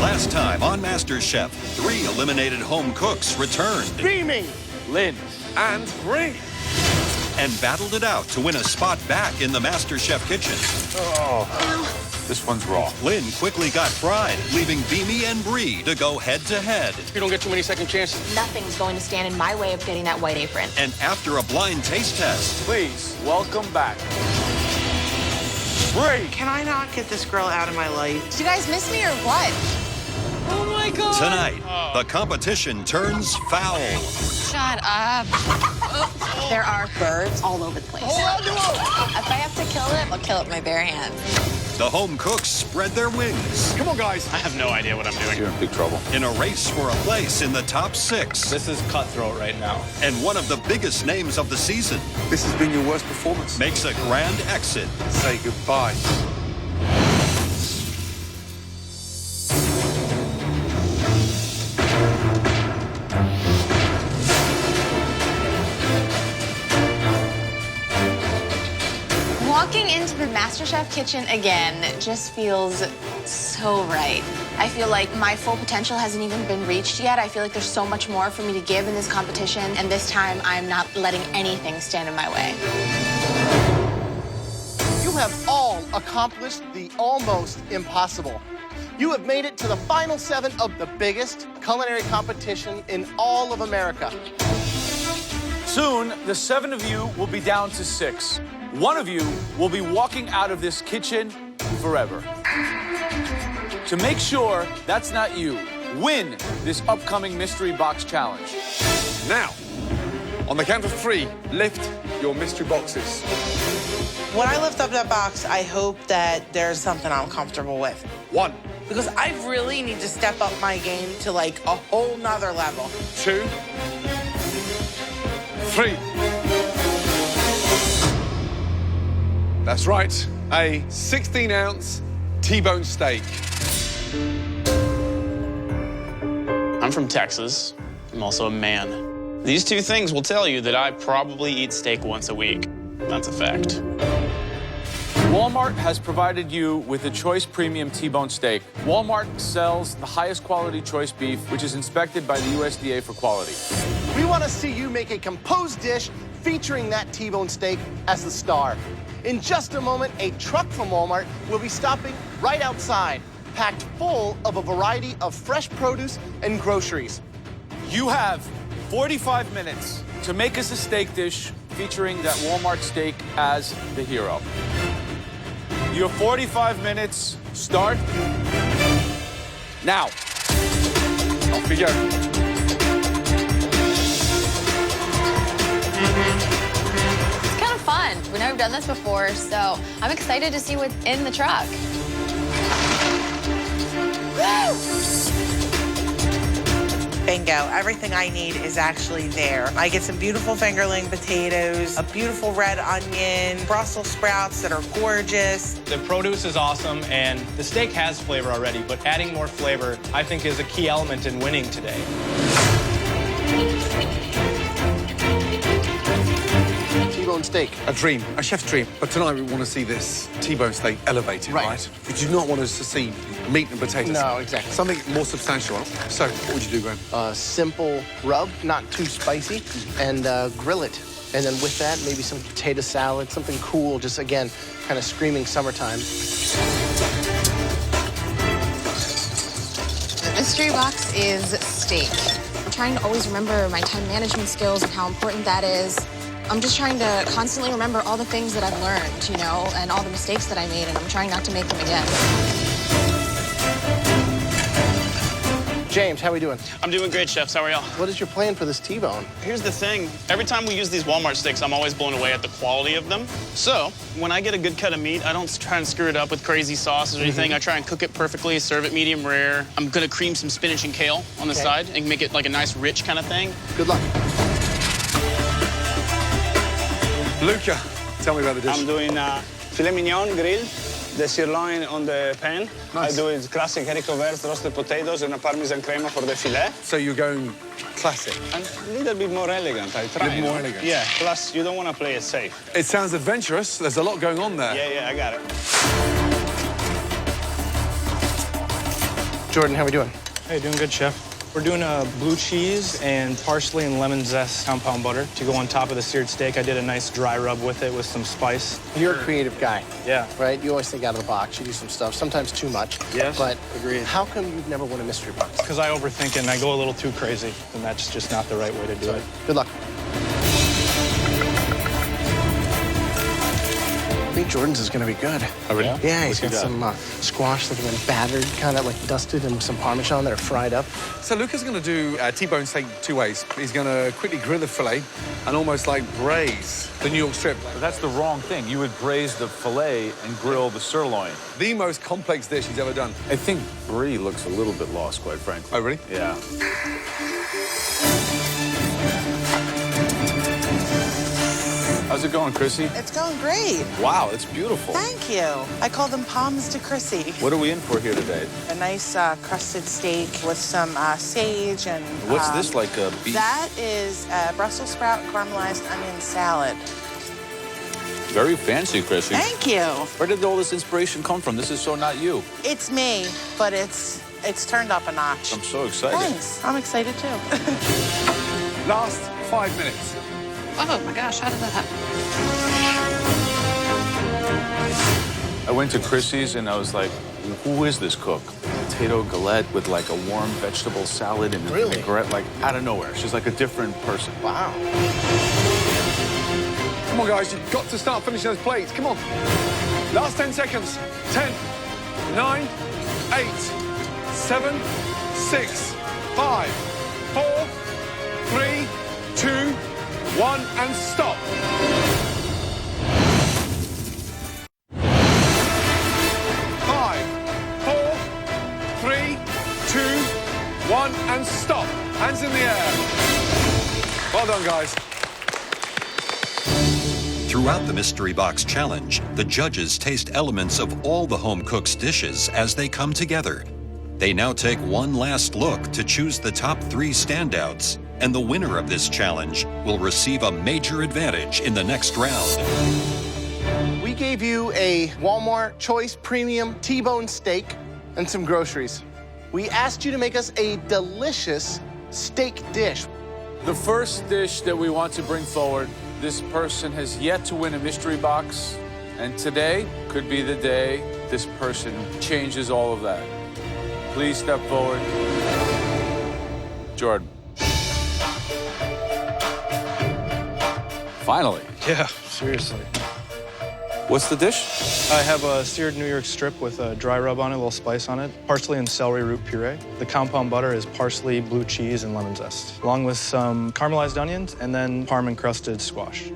Last time on MasterChef, 3 eliminated home cooks returned. Beaming, Lynn, and Bree. And battled it out to win a spot back in the MasterChef kitchen. This one's raw. Lynn quickly got fried, leaving Beamy and Bree to go head-to-head. You don't get too many second chances. Nothing's going to stand in my way of getting that white apron. And after a blind taste test, Please, welcome back. Bree! Can I not get this girl out of my life? Did you guys miss me or what? Oh my God. tonight, the competition turns foul. Shut up. There are birds all over the place. If I have to kill it, I'll kill it with my bare hands. The home cooks spread their wings Come on, guys. I have no idea what I'm doing. You're in big trouble. in a race for a place in the top 6. This is cutthroat right now. And one of the biggest names of the season This has been your worst performance. makes a grand exit. Say goodbye. Walking into the MasterChef kitchen again just feels so right. I feel like my full potential hasn't even been reached yet. I feel like there's so much more for me to give in this competition, and this time I'm not letting anything stand in my way. You have all accomplished the almost impossible. You have made it to the final 7 of the biggest culinary competition in all of America. Soon, the 7 of you will be down to 6. One of you will be walking out of this kitchen forever. To make sure that's not you, win this upcoming mystery box challenge. Now, on the count of 3, lift your mystery boxes. When I lift up that box, I hope that there's something I'm comfortable with. 1, Because I really need to step up my game to like a whole nother level. 2, 3. That's right, a 16-ounce T-bone steak. I'm from Texas. I'm also a man. These 2 things will tell you that I probably eat steak once a week. That's a fact. Walmart has provided you with the Choice Premium T-bone steak. Walmart sells the highest quality choice beef, which is inspected by the USDA for quality. We want to see you make a composed dish featuring that T-bone steak as the star. In just a moment, a truck from Walmart will be stopping right outside, packed full of a variety of fresh produce and groceries. You have 45 minutes to make us a steak dish featuring that Walmart steak as the hero. Your 45 minutes start now. Off we go. It's kind of fun. We've never done this before, so I'm excited to see what's in the truck. Bingo. Everything I need is actually there. I get some beautiful fingerling potatoes, a beautiful red onion, Brussels sprouts that are gorgeous. The produce is awesome, and the steak has flavor already, but adding more flavor, I think, is a key element in winning today. T-bone steak. A dream, a chef's dream. But tonight we want to see this T-bone steak elevated, right? We do not want us to see meat and potatoes. No, exactly. Something more substantial. So, what would you do, Graham? Simple rub, not too spicy, and grill it. And then with that, maybe some potato salad, something cool, just again, kind of screaming summertime. The mystery box is steak. I'm trying to always remember my time management skills and how important that is. I'm just trying to constantly remember all the things that I've learned, you know, and all the mistakes that I made, and I'm trying not to make them again. James, how we doing? I'm doing great, chefs. How are y'all? What is your plan for this T-bone? Here's the thing. Every time we use these Walmart steaks, I'm always blown away at the quality of them. So, when I get a good cut of meat, I don't try and screw it up with crazy sauces or anything. I try and cook it perfectly, serve it medium rare. I'm gonna cream some spinach and kale on the side and make it like a nice, rich kind of thing. Good luck. Luca, tell me about the dish. I'm doing filet mignon grilled, the sirloin on the pan. Nice. I do it classic haricot verts, roasted potatoes, and a parmesan crema for the filet. So you're going classic. And a little bit more elegant, I try. A little more you know? elegant. Yeah, plus you don't want to play it safe. It sounds adventurous. There's a lot going on there. Yeah, I got it. Jordan, how we doing? Hey, doing good, Chef. We're doing a blue cheese and parsley and lemon zest compound butter to go on top of the seared steak. I did a nice dry rub with it with some spice. You're a creative guy. Yeah. Right? You always think out of the box. You do some stuff, sometimes too much. Yes, But agreed. how come you've never won a mystery box? Because I overthink it and I go a little too crazy, and that's just not the right way to do it. Good luck. I think Jordan's is going to be good. Oh, really? Yeah, he's got some squash that have been battered, kind of like dusted, and some Parmesan that are fried up. So Luca's going to do T-bone steak 2 ways. He's going to quickly grill the fillet and almost like braise the New York strip. But that's the wrong thing. You would braise the filet and grill the sirloin. The most complex dish he's ever done. I think Brie looks a little bit lost, quite frankly. Oh, really? Yeah. How's it going, Chrissy? It's going great. Wow, it's beautiful. Thank you. I call them palms to Chrissy. What are we in for here today? A nice crusted steak with some sage and... What's this, like a beef? That is Brussels sprout caramelized onion salad. Very fancy, Chrissy. Thank you. Where did all this inspiration come from? This is so not you. It's me, but it's turned up a notch. I'm so excited. Thanks. I'm excited, too. Last 5 minutes. Oh my gosh, how did that happen? I went to Chrissy's and I was like, who is this cook? Potato galette with like a warm vegetable salad and a vinaigrette, like out of nowhere. She's like a different person. Wow. Come on, guys, you've got to start finishing those plates. Come on. Last 10 seconds. 10, 9, 8, 7, 6, 5, 4, 3, 2, 1, and stop. 5, 4, 3, 2, 1, and stop. Hands in the air. Well done, guys. Throughout the Mystery Box Challenge, the judges taste elements of all the home cook's dishes as they come together. They now take one last look to choose the top 3 standouts, and the winner of this challenge will receive a major advantage in the next round. We gave you a Walmart Choice Premium T-bone steak and some groceries. We asked you to make us a delicious steak dish. The first dish that we want to bring forward, this person has yet to win a mystery box, and today could be the day this person changes all of that. Please step forward. Jordan. Finally. Yeah, seriously. What's the dish? I have a seared New York strip with a dry rub on it, a little spice on it, parsley and celery root puree. The compound butter is parsley, blue cheese, and lemon zest, along with some caramelized onions and then parm-encrusted squash.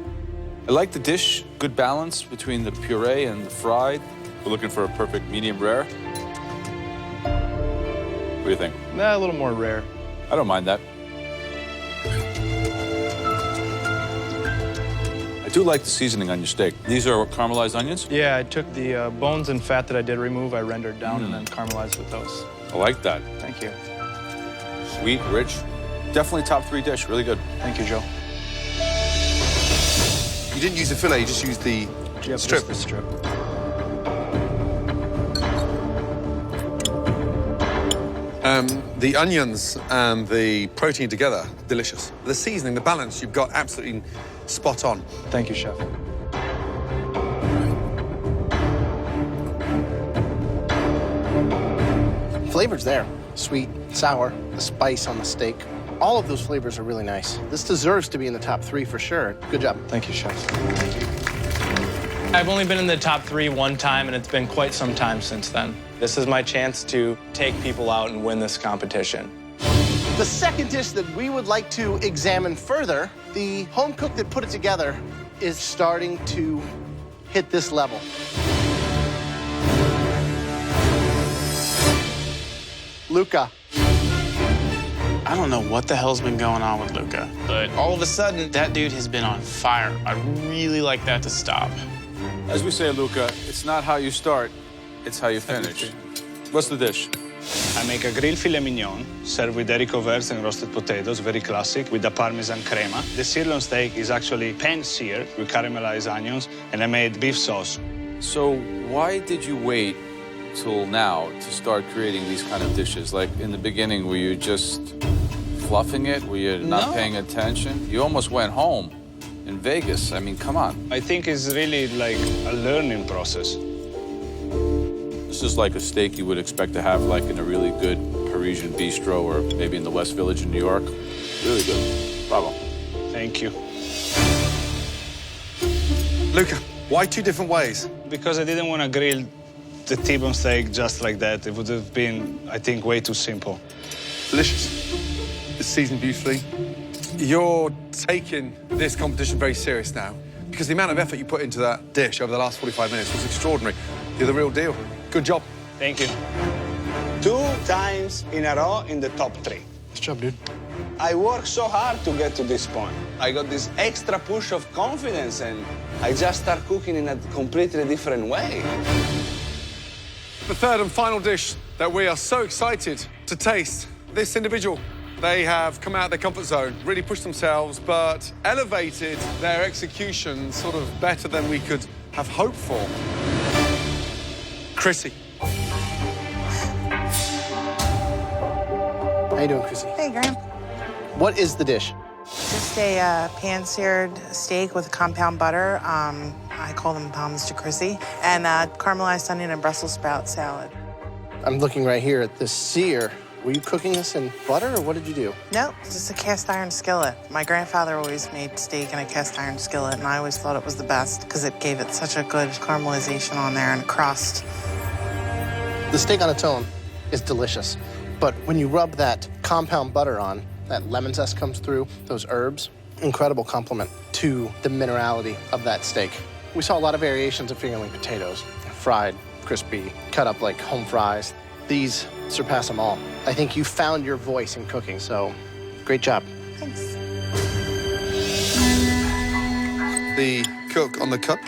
I like the dish. Good balance between the puree and the fried. We're looking for a perfect medium rare. What do you think? Nah, a little more rare. I don't mind that. I do like the seasoning on your steak. These are caramelized onions? Yeah, I took the bones and fat that I did remove, I rendered down and then caramelized with those. I like that. Thank you. Sweet, rich. Definitely top 3 dish. Really good. Thank you, Joe. You didn't use the fillet, you just used the Yep, strip. just the strip. The onions and the protein together, delicious. The seasoning, the balance, you've got absolutely spot on. Thank you, Chef. Flavor's there. Sweet, sour, the spice on the steak. All of those flavors are really nice. This deserves to be in the top 3 for sure. Good job. Thank you, Chef. I've only been in the top 3 one time, and it's been quite some time since then. This is my chance to take people out and win this competition. The second dish that we would like to examine further, the home cook that put it together is starting to hit this level. Luca. I don't know what the hell's been going on with Luca, but all of a sudden, that dude has been on fire. I really like that to stop. As we say, Luca, it's not how you start, it's how you finish. What's the dish? I make a grilled filet mignon, served with haricots verts and roasted potatoes, very classic, with the Parmesan crema. The sirloin steak is actually pan-seared with caramelized onions, and I made beef sauce. So why did you wait till now to start creating these kind of dishes? Like in the beginning, were you just fluffing it? Were you not paying attention? You almost went home in Vegas. I mean, come on. I think it's really like a learning process. This is like a steak you would expect to have like in a really good Parisian bistro or maybe in the West Village in New York. Really good. Bravo. Thank you. Luca, why two different ways? Because I didn't want to grill the T-bone steak just like that. It would have been, I think, way too simple. Delicious. It's seasoned beautifully. You're taking this competition very serious now because the amount of effort you put into that dish over the last 45 minutes was extraordinary. You're the real deal. Good job. Thank you. 2 times in a row in the top 3. Nice job, dude. I worked so hard to get to this point. I got this extra push of confidence and I just start cooking in a completely different way. The third and final dish that we are so excited to taste, this individual. They have come out of their comfort zone, really pushed themselves, but elevated their execution sort of better than we could have hoped for. Chrissy. How you doing, Chrissy? Hey, Graham. What is the dish? Just a pan-seared steak with compound butter. I call them pommes de Chrissy. And caramelized onion and Brussels sprout salad. I'm looking right here at this sear. Were you cooking this in butter, or what did you do? Nope, it's just a cast iron skillet. My grandfather always made steak in a cast iron skillet, and I always thought it was the best because it gave it such a good caramelization on there and crust. The steak on its own is delicious, but when you rub that compound butter on, that lemon zest comes through, those herbs, incredible complement to the minerality of that steak. We saw a lot of variations of fingerling potatoes, fried, crispy, cut up like home fries. These surpass them all. I think you found your voice in cooking, so great job. Thanks. The cook on the cut,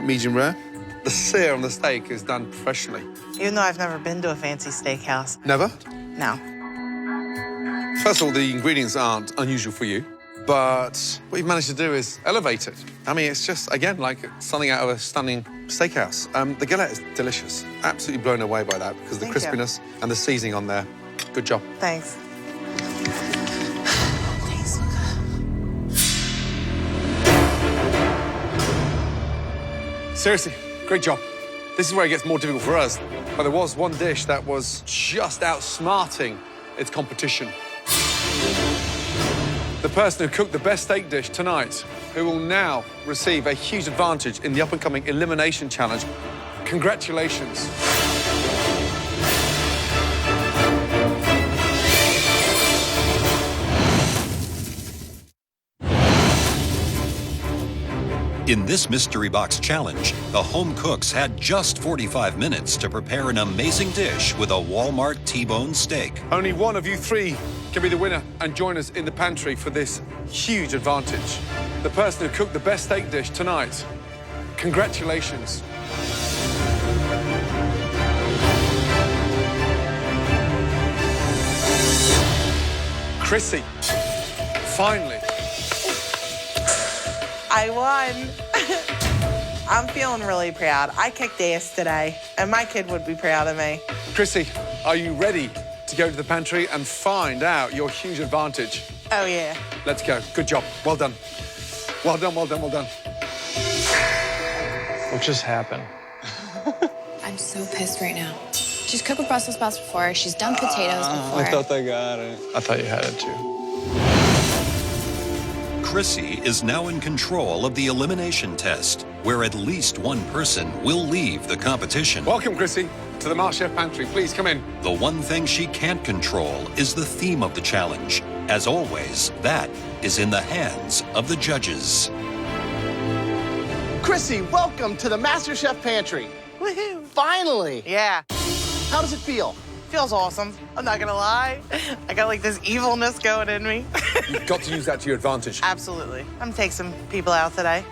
medium rare. The sear on the steak is done professionally. Even though I've never been to a fancy steakhouse. Never? No. First of all, the ingredients aren't unusual for you, but what you've managed to do is elevate it. I mean, it's just, again, like something out of a stunning steakhouse. The galette is delicious. Absolutely blown away by that because of the Thank you. crispiness and the seasoning on there. Good job. Thanks. Thanks, Luca. Seriously, great job. This is where it gets more difficult for us. But there was one dish that was just outsmarting its competition. The person who cooked the best steak dish tonight, who will now receive a huge advantage in the up-and-coming elimination challenge. Congratulations. In this mystery box challenge, the home cooks had just 45 minutes to prepare an amazing dish with a Walmart T-bone steak. Only one of you 3 can be the winner and join us in the pantry for this huge advantage. The person who cooked the best steak dish tonight. Congratulations. Chrissy, finally. I won. I'm feeling really proud. I kicked ass today, and my kid would be proud of me. Chrissy, are you ready to go to the pantry and find out your huge advantage? Oh, yeah. Let's go. Good job. Well done. Well done, well done, well done. What just happened? I'm so pissed right now. She's cooked with Brussels sprouts before. She's done potatoes before. I thought I got it. I thought you had it too. Chrissy is now in control of the elimination test, where at least one person will leave the competition. Welcome, Chrissy, to the MasterChef pantry. Please come in. The one thing she can't control is the theme of the challenge. As always, that is in the hands of the judges. Chrissy, welcome to the MasterChef pantry. Woohoo. Finally. Yeah. How does it feel? Feels awesome. I'm not gonna lie. I got like this evilness going in me. You've got to use that to your advantage. Absolutely. I'm gonna take some people out today.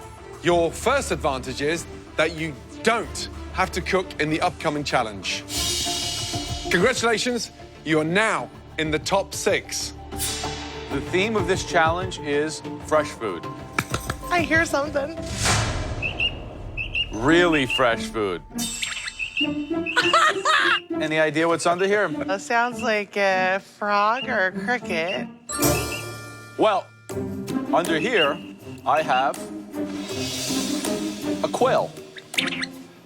Your first advantage is that you don't have to cook in the upcoming challenge. Congratulations, you are now in the top 6. The theme of this challenge is fresh food. I hear something. Really fresh food. Any idea what's under here? That sounds like a frog or a cricket. Well, under here, I have a quail.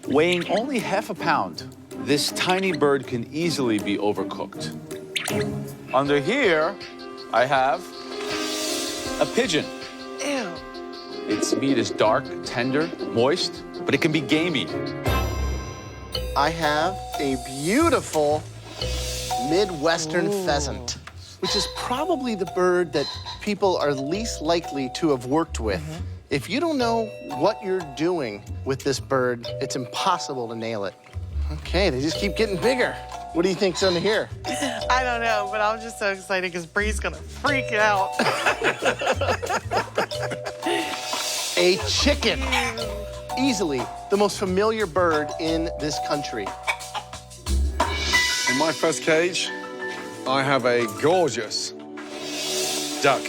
Weighing only half a pound, this tiny bird can easily be overcooked. Under here, I have a pigeon. Ew. Its meat is dark, tender, moist, but it can be gamey. I have a beautiful Midwestern pheasant, which is probably the bird that people are least likely to have worked with. If you don't know what you're doing with this bird, it's impossible to nail it. Okay, they just keep getting bigger. What do you think's under here? I don't know, but I'm just so excited because Bree's gonna freak out. A chicken. Easily the most familiar bird in this country. In my first cage, I have a gorgeous duck.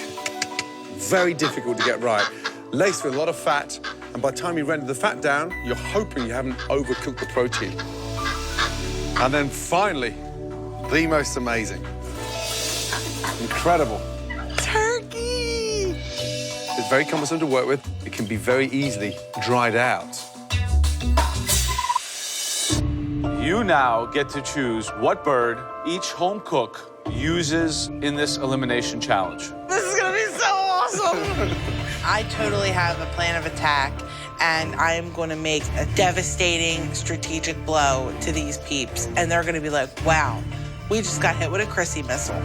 Very difficult to get right. Laced with a lot of fat, and by the time you render the fat down, you're hoping you haven't overcooked the protein. And then finally, the most amazing. Incredible. Turkey! It's very cumbersome to work with. It can be very easily dried out. You now get to choose what bird each home cook uses in this elimination challenge. This is gonna be so awesome! I totally have a plan of attack, and I am gonna make a devastating strategic blow to these peeps, and they're gonna be like, wow, we just got hit with a Chrissy missile.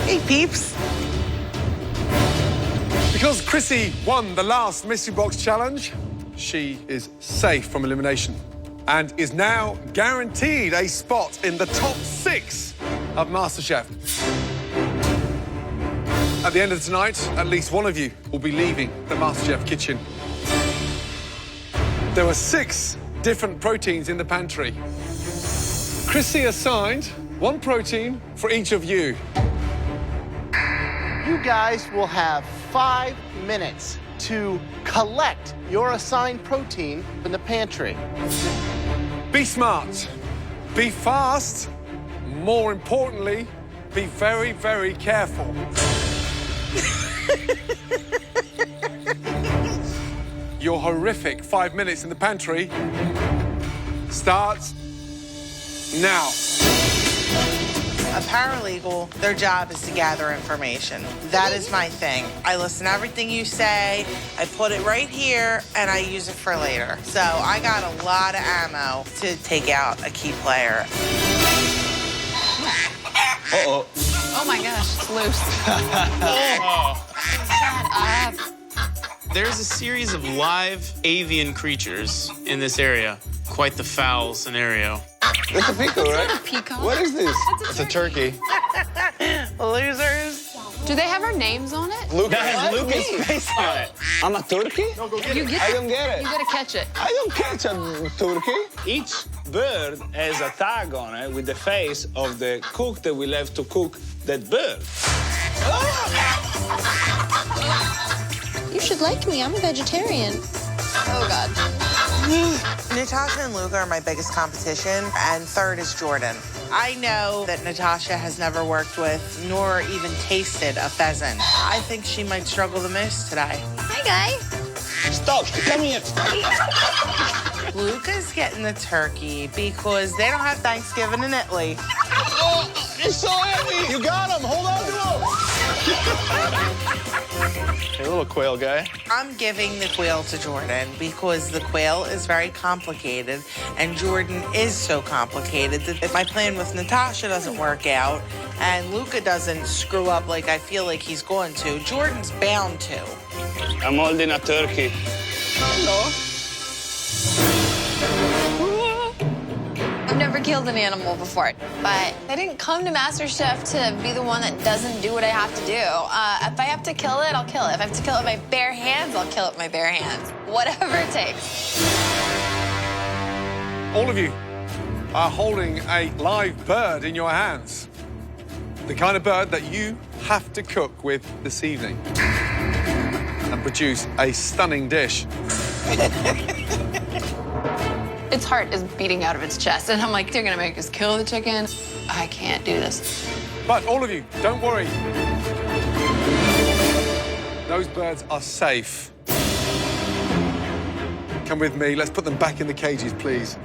Hey, peeps. Because Chrissy won the last Mystery Box Challenge, she is safe from elimination and is now guaranteed a spot in the top 6 of MasterChef. At the end of tonight, at least one of you will be leaving the MasterChef kitchen. There were 6 different proteins in the pantry. Chrissy assigned 1 protein for each of you. You guys will have 5 minutes to collect your assigned protein in the pantry. Be smart, be fast, more importantly, be very, very careful. Your horrific 5 minutes in the pantry starts now. A paralegal, their job is to gather information. That is my thing. I listen to everything you say, I put it right here, and I use it for later. So I got a lot of ammo to take out a key player. Oh my gosh, it's loose. Shut up. There's a series of live avian creatures in this area. Quite the foul scenario. That's a peacock, right? Not a peacock. What is this? It's a turkey. Losers. Do they have our names on it? Lucas. That has Lucas' face on it. I'm a turkey? I don't get it. You gotta catch it. I don't catch a turkey. Each bird has a tag on it with the face of the cook that will have to cook that bird. You should like me. I'm a vegetarian. Oh, God. Natasha and Luca are my biggest competition, and third is Jordan. I know that Natasha has never worked with nor even tasted a pheasant. I think she might struggle the most today. Hi, guy. Stop. Come here. Luca's getting the turkey because they don't have Thanksgiving in Italy. Oh, it's so heavy. You got him. Hold on to him. Hey, little quail guy. I'm giving the quail to Jordan because the quail is very complicated, and Jordan is so complicated that if my plan with Natasha doesn't work out and Luca doesn't screw up like I feel like he's going to, Jordan's bound to. I'm holding a turkey. Hello. I've never killed an animal before, but I didn't come to MasterChef to be the one that doesn't do what I have to do. If I have to kill it, I'll kill it. If I have to kill it with my bare hands, I'll kill it with my bare hands. Whatever it takes. All of you, are holding a live bird in your hands. The kind of bird that you have to cook with this evening and produce a stunning dish. Its heart is beating out of its chest, and I'm like, they're gonna make us kill the chicken. I can't do this. But all of you, don't worry. Those birds are safe. Come with me. Let's put them back in the cages, please.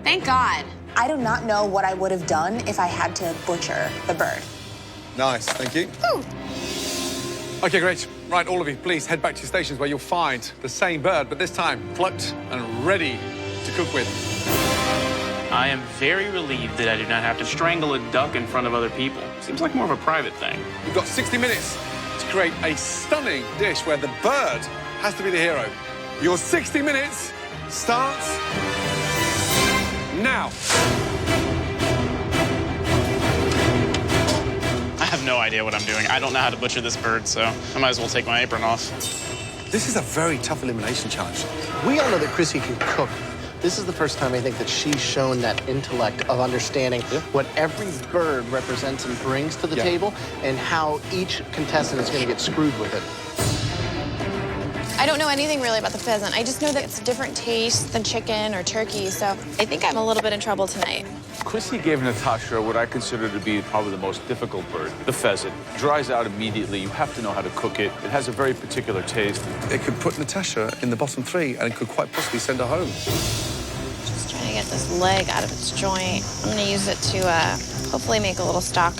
Thank God. I do not know what I would have done if I had to butcher the bird. Nice, thank you. Ooh. Okay, great. Right, all of you, please head back to your stations where you'll find the same bird, but this time plucked and ready to cook with. I am very relieved that I do not have to strangle a duck in front of other people. Seems like more of a private thing. We've got 60 minutes to create a stunning dish where the bird has to be the hero. Your 60 minutes starts now. I have no idea what I'm doing. I don't know how to butcher this bird, so I might as well take my apron off. This is a very tough elimination challenge. We all know that Chrissy can cook. This is the first time I think that she's shown that intellect of understanding what every bird represents and brings to the table and how each contestant is going to get screwed with it. I don't know anything really about the pheasant. I just know that it's a different taste than chicken or turkey, so I think I'm a little bit in trouble tonight. Chrissy gave Natasha what I consider to be probably the most difficult bird, the pheasant. Dries out immediately. You have to know how to cook it. It has a very particular taste. It could put Natasha in the bottom three and could quite possibly send her home. Just trying to get this leg out of its joint. I'm gonna use it to hopefully make a little stock.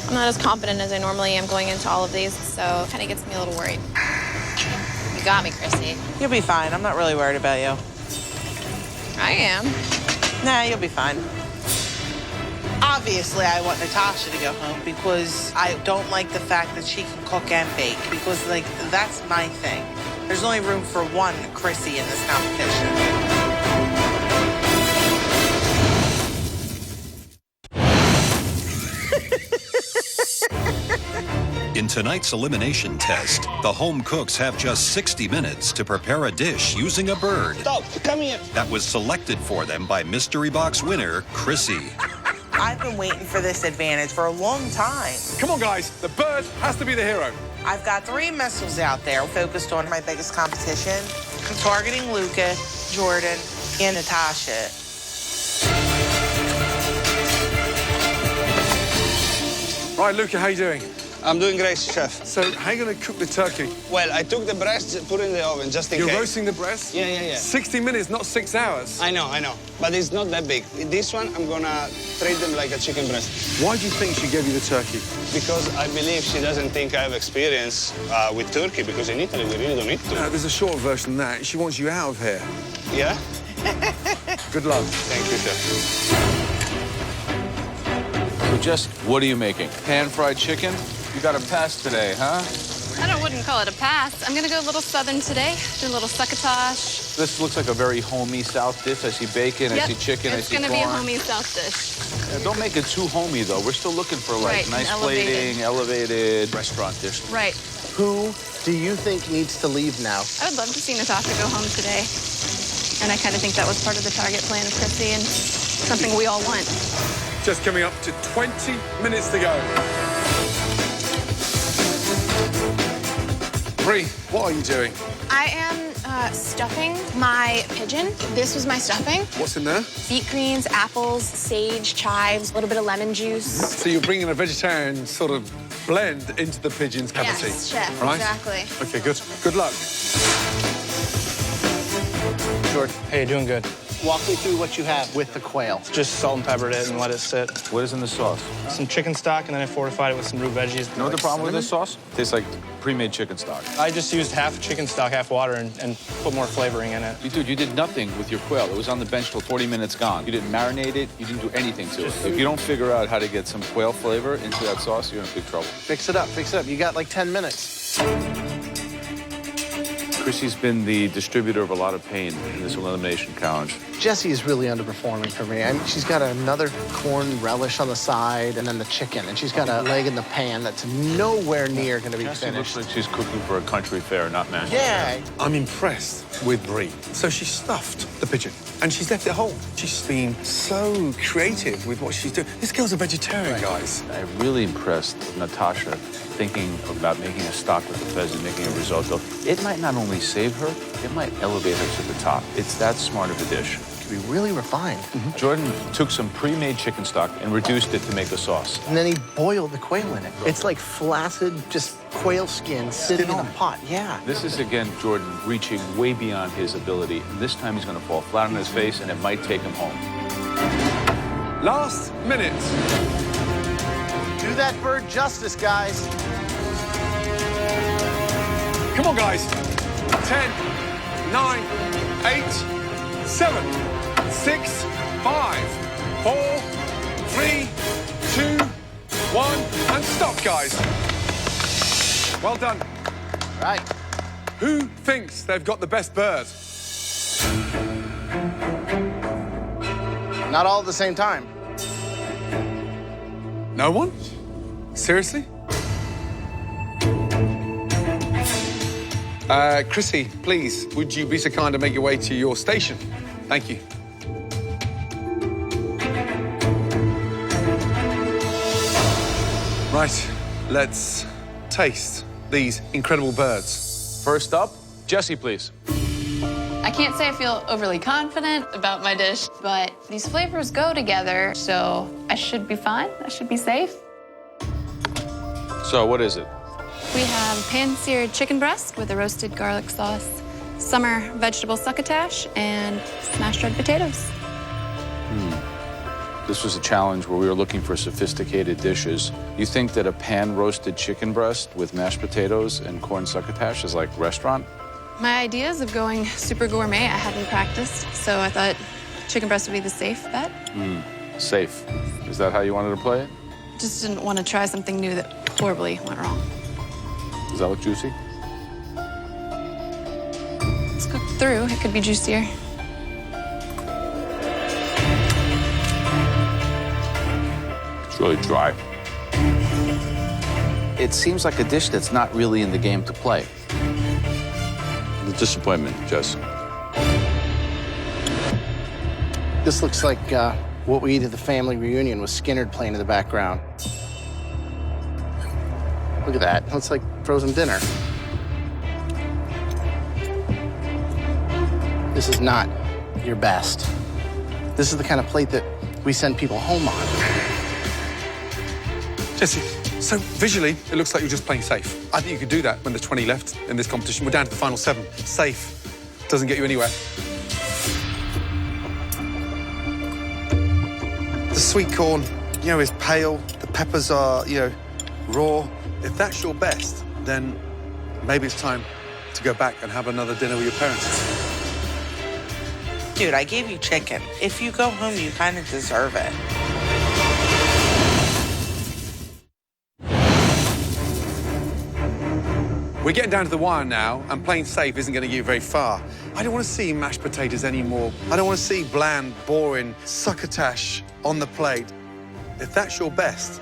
I'm not as confident as I normally am going into all of these, so it kind of gets me a little worried. You got me, Chrissy. You'll be fine. I'm not really worried about you. I am. Nah, you'll be fine. Obviously, I want Natasha to go home because I don't like the fact that she can cook and bake because, like, that's my thing. There's only room for one Chrissy in this competition. In tonight's elimination test, the home cooks have just 60 minutes to prepare a dish using a bird. Stop, come here. That was selected for them by mystery box winner Chrissy. I've been waiting for this advantage for a long time. Come on, guys. The bird has to be the hero. I've got 3 missiles out there focused on my biggest competition. I'm targeting Luca, Jordan, and Natasha. Right, Luca, how you doing? I'm doing great, chef. So, how are you going to cook the turkey? Well, I took the breast, put it in the oven just in case. You're roasting the breast? Yeah. 60 minutes, not 6 hours. I know. But it's not that big. This one, I'm gonna treat them like a chicken breast. Why do you think she gave you the turkey? Because I believe she doesn't think I have experience with turkey, because in Italy, we really don't eat turkey. There's a short version of that. She wants you out of here. Yeah? Good luck. Thank you, chef. So, Jess, what are you making? Pan-fried chicken? You got a pass today, huh? I wouldn't call it a pass. I'm gonna go a little southern today, do a little succotash. This looks like a very homey South dish. I see bacon, I see chicken, I see corn. It's gonna be a homey South dish. Yeah, don't make it too homey, though. We're still looking for, like, Right, nice elevated. plating, elevated restaurant dish. Right. Who do you think needs to leave now? I would love to see Natasha go home today. And I kind of think that was part of the target plan of Chrissy and something we all want. Just coming up to 20 minutes to go. Bree, what are you doing? I am stuffing my pigeon. This was my stuffing. What's in there? Beet greens, apples, sage, chives, a little bit of lemon juice. So you're bringing a vegetarian sort of blend into the pigeon's cavity. Yes, chef, right? exactly. Okay, good. Good luck. Jordan, Hey, doing good. walk me through what you have with the quail. Just salt and peppered it and let it sit. What is in the sauce? Some chicken stock, and then I fortified it with some root veggies. You know what the problem with this sauce? Tastes like pre-made chicken stock. I just used half chicken stock, half water, and put more flavoring in it. Dude, you did nothing with your quail. It was on the bench till 40 minutes gone. You didn't marinate it. You didn't do anything to it. If you don't figure out how to get some quail flavor into that sauce, you're in big trouble. Fix it up, fix it up. You got like 10 minutes. Chrissy's been the distributor of a lot of pain in this elimination challenge. Jessie is really underperforming for me. I mean, she's got another corn relish on the side and then the chicken, and she's got a leg in the pan that's nowhere near going to be Jessie finished. looks like she's cooking for a country fair, not MasterChef. Yeah. I'm impressed with Brie. So she stuffed the pigeon, and she's left it whole. She's been so creative with what she's doing. This girl's a vegetarian, guys. I'm really impressed with Natasha thinking about making a stock with the pheasant, making a risotto. It might not only save her, it might elevate her to the top. It's that smart of a dish. It can be really refined. Jordan took some pre-made chicken stock and reduced it to make a sauce. And then he boiled the quail in it. It's like flaccid, just quail skin sitting in a pot. Yeah. This is, again, Jordan reaching way beyond his ability. And this time he's going to fall flat on his face, and it might take him home. Last minute. Do that bird justice, guys. Come on, guys. 10, 9, 8, 7, 6, 5, 4, 3, 2, 1, and stop, guys. Well done. Right. Who thinks they've got the best bird? Not all at the same time. No one? Seriously? Chrissy, please, would you be so kind to make your way to your station? Thank you. Right, let's taste these incredible birds. First up, Jessie, please. I can't say I feel overly confident about my dish, but these flavors go together, so I should be fine. I should be safe. So, what is it? We have pan-seared chicken breast with a roasted garlic sauce, summer vegetable succotash, and smashed red potatoes. This was a challenge where we were looking for sophisticated dishes. You think that a pan-roasted chicken breast with mashed potatoes and corn succotash is like restaurant? My ideas of going super gourmet I hadn't practiced, so I thought chicken breast would be the safe bet. Safe. Is that how you wanted to play it? Just didn't want to try something new that horribly went wrong. Does that look juicy? It's cooked through. It could be juicier. It's really dry. It seems like a dish that's not really in the game to play. The disappointment, Jess. This looks like what we eat at the family reunion with Skinnerd playing in the background. Look at that. Looks like frozen dinner. This is not your best. This is the kind of plate that we send people home on. Jessie, so visually, it looks like you're just playing safe. I think you could do that when there's 20 left in this competition. We're down to the final 7. Safe doesn't get you anywhere. The sweet corn, you know, is pale. The peppers are, you know, raw. If that's your best, then maybe it's time to go back and have another dinner with your parents. Dude, I gave you chicken. If you go home, you kind of deserve it. We're getting down to the wire now, and playing safe isn't going to get you very far. I don't want to see mashed potatoes anymore. I don't want to see bland, boring succotash on the plate. If that's your best,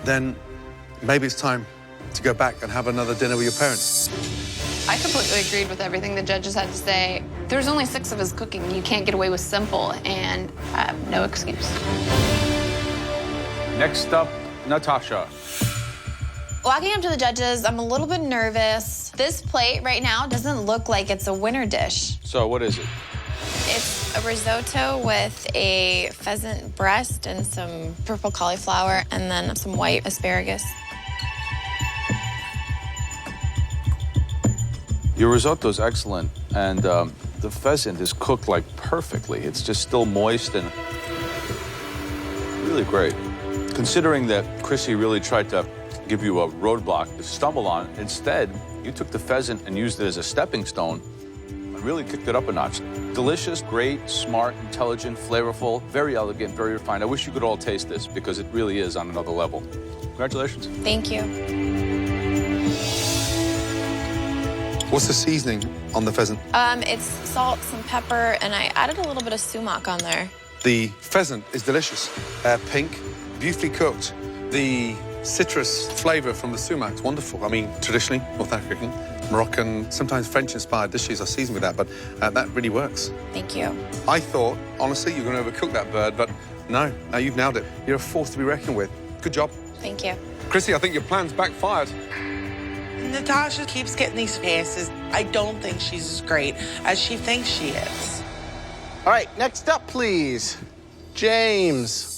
then maybe it's time to go back and have another dinner with your parents. I completely agreed with everything the judges had to say. There's only 6 of us cooking. You can't get away with simple, and I have no excuse. Next up, Natasha. Walking up to the judges, I'm a little bit nervous. This plate right now doesn't look like it's a winner dish. So, what is it? It's a risotto with a pheasant breast and some purple cauliflower and then some white asparagus. Your risotto is excellent, and the pheasant is cooked like perfectly. It's just still moist and really great. Considering that Chrissy really tried to give you a roadblock to stumble on, instead, you took the pheasant and used it as a stepping stone and really kicked it up a notch. Delicious, great, smart, intelligent, flavorful, very elegant, very refined. I wish you could all taste this because it really is on another level. Congratulations. Thank you. What's the seasoning on the pheasant? It's salt, some pepper, and I added a little bit of sumac on there. The pheasant is delicious. Pink, beautifully cooked. The citrus flavor from the sumac is wonderful. I mean, traditionally, North African, Moroccan, sometimes French-inspired dishes are seasoned with that, but that really works. Thank you. I thought, honestly, you're going to overcook that bird, but no, you've nailed it. You're a force to be reckoned with. Good job. Thank you. Chrissy, I think your plan's backfired. Natasha keeps getting these passes. I don't think she's as great as she thinks she is. All right, next up, please. James.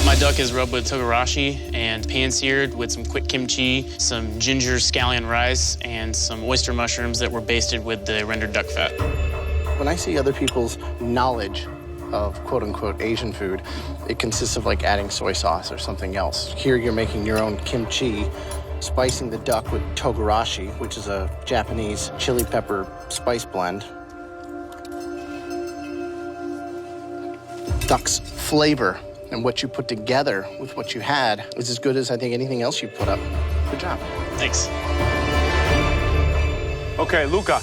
My duck is rubbed with togarashi and pan-seared with some quick kimchi, some ginger scallion rice, and some oyster mushrooms that were basted with the rendered duck fat. When I see other people's knowledge of quote-unquote Asian food, it consists of like adding soy sauce or something else. Here you're making your own kimchi, spicing the duck with togarashi, which is a Japanese chili pepper spice blend. Duck's flavor and what you put together with what you had is as good as I think anything else you put up. Good job. Thanks. Okay, Luca.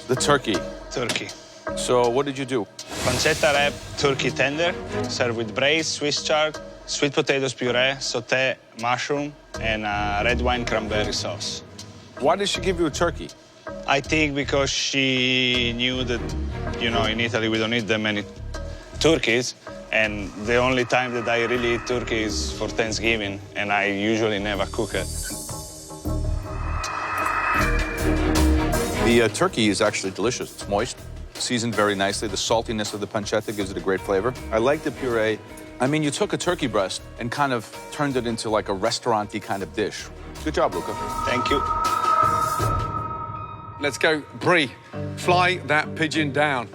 The turkey. Turkey. So what did you do? Pancetta wrap, turkey tender, served with braised Swiss chard, sweet potatoes puree, sauté, mushroom, and red wine cranberry sauce. Why did she give you a turkey? I think because she knew that, you know, in Italy we don't eat that many turkeys, and the only time that I really eat turkey is for Thanksgiving, and I usually never cook it. The turkey is actually delicious. It's moist, seasoned very nicely. The saltiness of the pancetta gives it a great flavor. I like the puree. I mean, you took a turkey breast and kind of turned it into like a restaurant-y kind of dish. Good job, Luca. Thank you. Let's go. Brie, fly that pigeon down.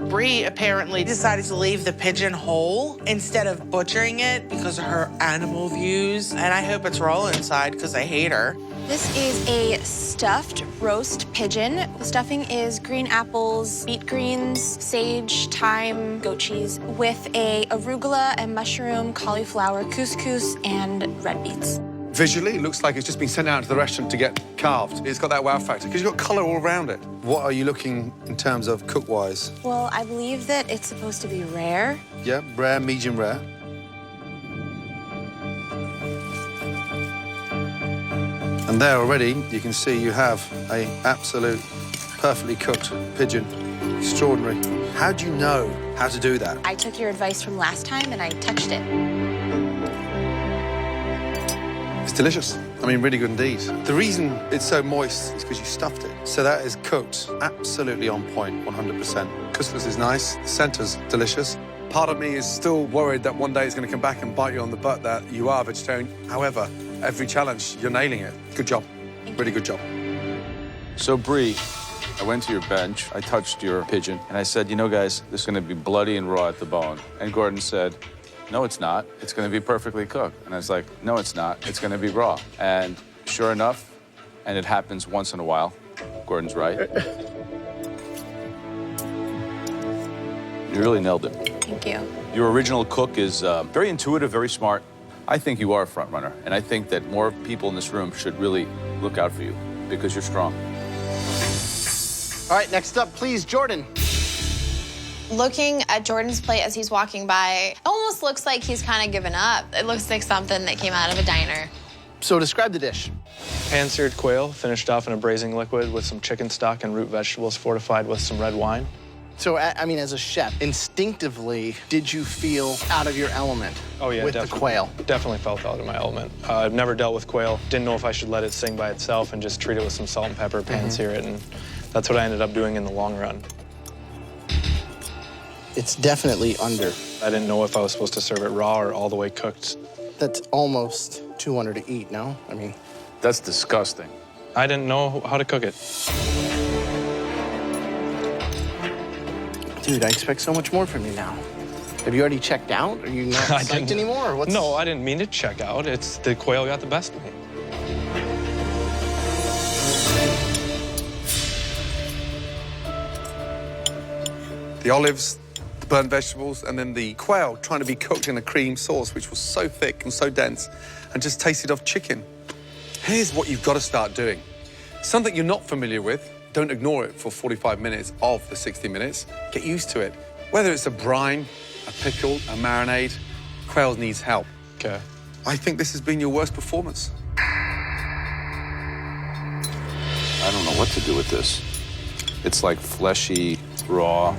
Brie apparently decided to leave the pigeon whole instead of butchering it because of her animal views. And I hope it's raw inside because I hate her. This is a stuffed roast pigeon. The stuffing is green apples, beet greens, sage, thyme, goat cheese, with a arugula and mushroom, cauliflower, couscous, and red beets. Visually, it looks like it's just been sent out to the restaurant to get carved. It's got that wow factor because you've got colour all around it. What are you looking in terms of cook-wise? Well, I believe that it's supposed to be rare. Yeah, rare, medium rare. And there already, you can see you have a absolute perfectly cooked pigeon. Extraordinary. How do you know how to do that? I took your advice from last time and I touched it. It's delicious. I mean, really good indeed. The reason it's so moist is because you stuffed it. So that is cooked absolutely on point, 100%. Couscous is nice. The centre's delicious. Part of me is still worried that one day it's going to come back and bite you on the butt that you are vegetarian. However, every challenge, you're nailing it. Good job. Really good job. So, Brie, I went to your bench, I touched your pigeon, and I said, you know, guys, this is going to be bloody and raw at the bone. And Gordon said, no, it's not. It's going to be perfectly cooked. And I was like, no, it's not. It's going to be raw. And sure enough, and it happens once in a while, Gordon's right. You really nailed it. Thank you. Your original cook is very intuitive, very smart. I think you are a front runner, and I think that more people in this room should really look out for you because you're strong. All right, next up, please, Jordan. Looking at Jordan's plate as he's walking by, it almost looks like he's kind of given up. It looks like something that came out of a diner. So describe the dish. Pan-seared quail, finished off in a braising liquid with some chicken stock and root vegetables fortified with some red wine. So, I mean, as a chef, instinctively, did you feel out of your element with the quail? Definitely felt out of my element. I've never dealt with quail. Didn't know if I should let it sing by itself and just treat it with some salt and pepper, pan-sear it, and that's what I ended up doing in the long run. It's definitely under. I didn't know if I was supposed to serve it raw or all the way cooked. That's almost too under to eat, no? I mean... That's disgusting. I didn't know how to cook it. Dude, I expect so much more from you now. Have you already checked out? Are you not psyched anymore? Or what's... No, I didn't mean to check out. It's the quail got the best of me. The olives, the burnt vegetables, and then the quail trying to be cooked in a cream sauce, which was so thick and so dense, and just tasted of chicken. Here's what you've got to start doing. Something you're not familiar with, don't ignore it for 45 minutes of the 60 minutes. Get used to it. Whether it's a brine, a pickle, a marinade, quail needs help. Okay. I think this has been your worst performance. I don't know what to do with this. It's like fleshy, raw.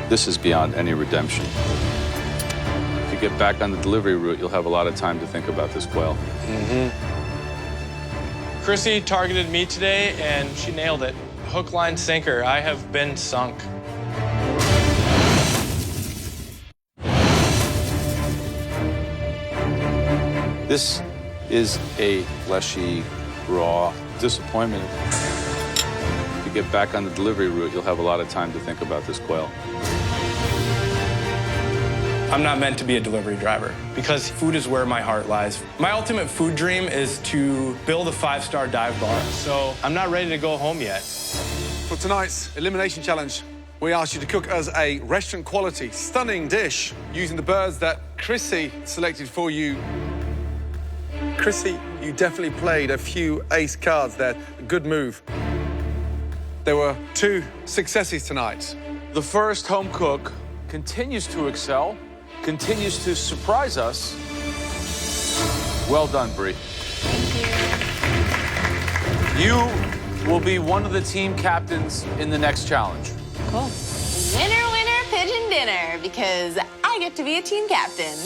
This is beyond any redemption. If you get back on the delivery route, you'll have a lot of time to think about this quail. Chrissy targeted me today, and she nailed it. Hook, line, sinker. I have been sunk. This is a fleshy, raw disappointment. If you get back on the delivery route, you'll have a lot of time to think about this quail. I'm not meant to be a delivery driver because food is where my heart lies. My ultimate food dream is to build a 5-star dive bar, so I'm not ready to go home yet. For tonight's elimination challenge, we asked you to cook us a restaurant quality, stunning dish using the birds that Chrissy selected for you. Chrissy, you definitely played a few ace cards there. Good move. There were 2 successes tonight. The first home cook continues to excel, continues to surprise us. Well done, Bree. You will be one of the team captains in the next challenge. Cool. Winner, winner, pigeon dinner, because I get to be a team captain.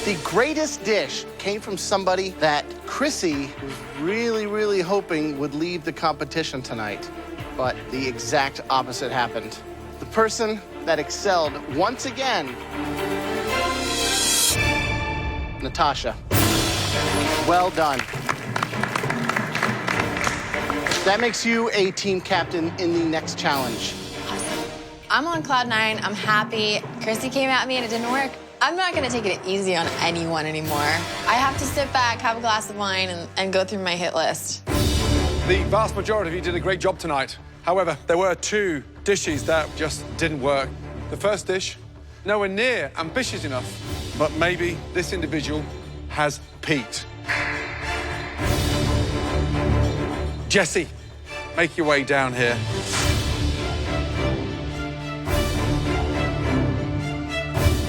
The greatest dish came from somebody that Chrissy was really, really hoping would leave the competition tonight. But the exact opposite happened. The person that excelled once again, Natasha. Well done. That makes you a team captain in the next challenge. I'm on cloud 9. I'm happy. Chrissy came at me and it didn't work. I'm not going to take it easy on anyone anymore. I have to sit back, have a glass of wine, and go through my hit list. The vast majority of you did a great job tonight. However, there were 2 dishes that just didn't work. The first dish, nowhere near ambitious enough, but maybe this individual has peaked. Jesse, make your way down here.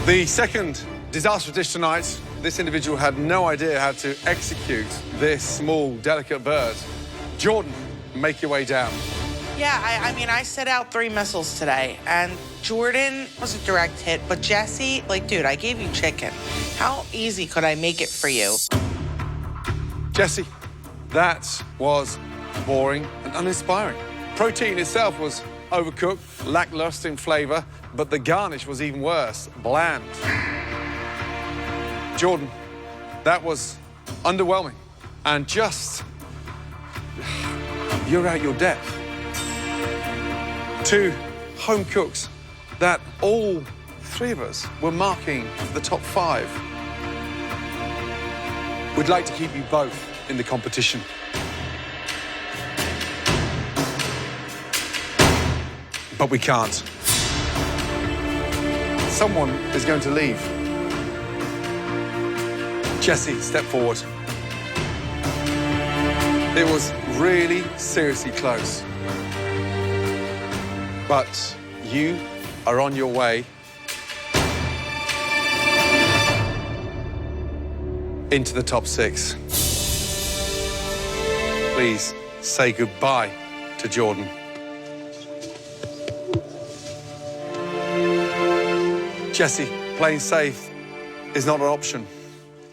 The second disastrous dish tonight, this individual had no idea how to execute this small, delicate bird. Jordan, make your way down. Yeah, I mean, I set out 3 missiles today, and Jordan was a direct hit, but Jesse, like, dude, I gave you chicken. How easy could I make it for you? Jesse, that was boring and uninspiring. Protein itself was overcooked, lackluster in flavor, but the garnish was even worse, bland. Jordan, that was underwhelming and just, you're out your depth. 2 home cooks that all 3 of us were marking the top 5. We'd like to keep you both in the competition. But we can't. Someone is going to leave. Jesse, step forward. It was really seriously close. But you are on your way into the top 6. Please say goodbye to Jordan. Jesse, playing safe is not an option.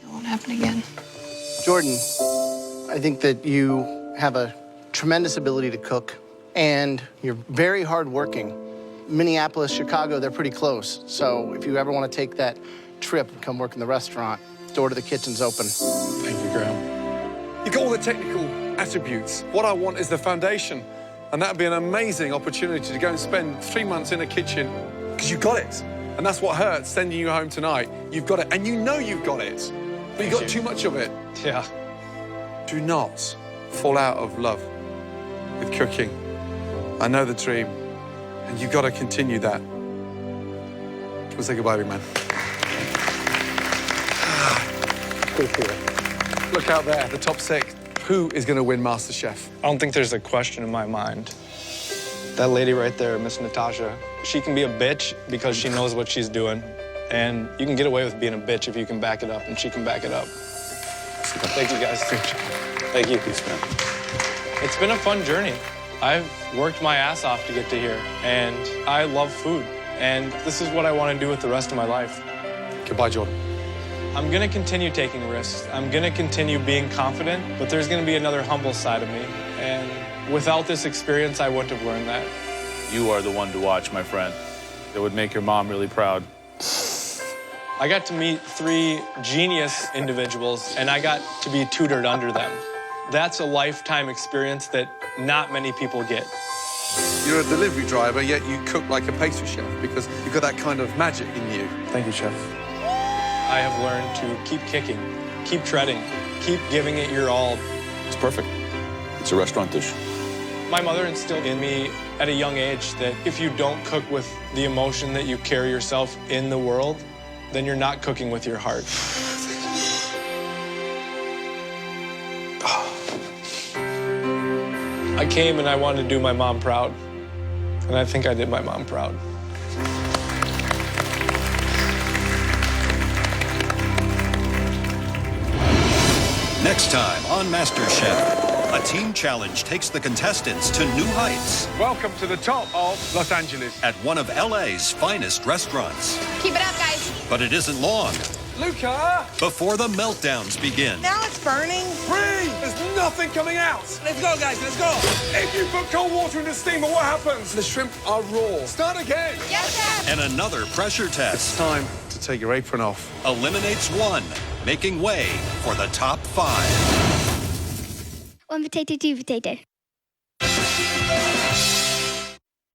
It won't happen again. Jordan, I think that you have a tremendous ability to cook, and you're very hardworking. Minneapolis, Chicago, they're pretty close. So if you ever want to take that trip and come work in the restaurant, door to the kitchen's open. Thank you, Graham. You've got all the technical attributes. What I want is the foundation. And that'd be an amazing opportunity to go and spend 3 months in a kitchen, because you got it. And that's what hurts, sending you home tonight. You've got it, and you know you've got it, but you've got too much of it. Yeah. Do not fall out of love with cooking. I know the dream. And you've got to continue that. We'll say goodbye, big man. Look out there, the top 6. Who is going to win MasterChef? I don't think there's a question in my mind. That lady right there, Miss Natasha, she can be a bitch because she knows what she's doing. And you can get away with being a bitch if you can back it up, and she can back it up. Thank you, guys. Thank you. Peace, man. It's been a fun journey. I've worked my ass off to get to here, and I love food. And this is what I want to do with the rest of my life. Goodbye, Jordan. I'm going to continue taking risks. I'm going to continue being confident, but there's going to be another humble side of me. And without this experience, I wouldn't have learned that. You are the one to watch, my friend. That would make your mom really proud. I got to meet 3 genius individuals, and I got to be tutored under them. That's a lifetime experience that not many people get. You're a delivery driver, yet you cook like a pastry chef because you've got that kind of magic in you. Thank you, Chef. I have learned to keep kicking, keep treading, keep giving it your all. It's perfect. It's a restaurant dish. My mother instilled in me at a young age that if you don't cook with the emotion that you carry yourself in the world, then you're not cooking with your heart. I came and I wanted to do my mom proud, and I think I did my mom proud. Next time on MasterChef, a team challenge takes the contestants to new heights Welcome to the top of Los Angeles. at one of LA's finest restaurants. Keep it up, guys. But it isn't long Luca! before the meltdowns begin. Now it's burning. Free! There's nothing coming out! Let's go, guys, let's go. If you put cold water in the steamer, what happens? The shrimp are raw. Start again! Yes, Chef. And another pressure test Time to take your apron off. eliminates one, making way for the top 5. One potato, two potato.